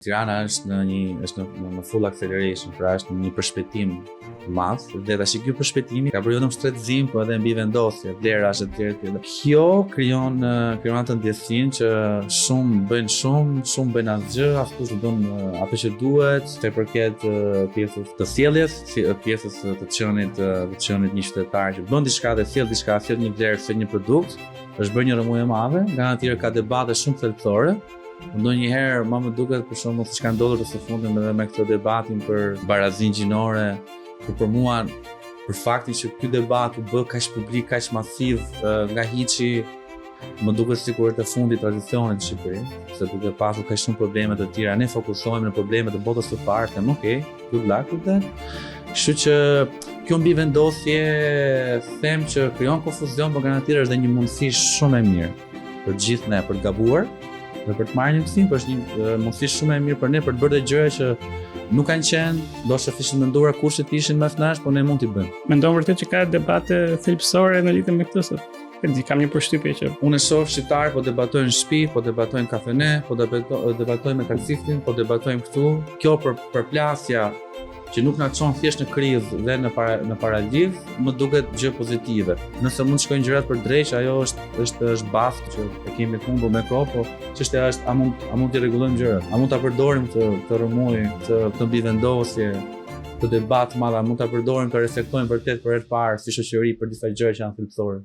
Tirana është në full acceleration, pra është në një përshpejtim të madh, dhe tash ky përshpejtim ka bërë vetëm shtetëzim, po edhe mbi vendosje, vlerash etj. Kjo krijon atë ndjesinë që shumë bëjnë asgjë, askush nuk bën atë që duhet, te përket pjesës të sjelljes, pjesës të çënit një qytetar që bën diçka dhe sjell diçka, sjell një vlerë, sjell një produkt, është bërë një rëmujë e madhe, nga ana tjetër ka debate shumë thelbësore. Ndonjëherë më duket për shembull siç ka ndodhur së fundmi edhe me këtë debatin për barazinë gjinore, për mua për faktin që ky debat u bë kaq publik, kaq masiv nga hiçi, më duket sikur të fundi i tranzicionit në Shqipëri, se duke pasur kaq shumë probleme të tjera, ne fokusohemi në problemet e botës së parë, them okay, good luck with that. Kështu që kjo mbi vendosje them që krijon konfuzion, por garantisht është dhe një mundësi shumë e mirë për të gjithë ne për të gabuar. Dhe për të marrë një mësim, është një mundësi shumë e mirë për ne për të bërë dhe gjëra që nuk kanë qenë, ndoshta fishin menduara kushtet ishin më fnash, por ne mund t'i bëjmë. Mendon vërtet që ka debate thelbësore në lidhje me këtë sot? Kam një përshtypje që unë shoh shqiptarë po debatojnë në shtëpi, po debatojnë në kafene, po debatojnë me taksistin, po debatojnë këtu. Kjo përplasja që nuk na çon thjesht në krizë dhe në paralidh, më duket gjë pozitive. Nëse mund të shkojnë gjërat për drejt, ajo është baftë që e kemi humbur me kohë, po çështja është a mund të rregullojmë gjërat? A mund ta përdorim të rëmuj, të mbivendosje, të debat madh, a mund ta përdorim të reflektojmë vërtet për herë të parë si shoqëri për disa gjëra që janë thelbësore?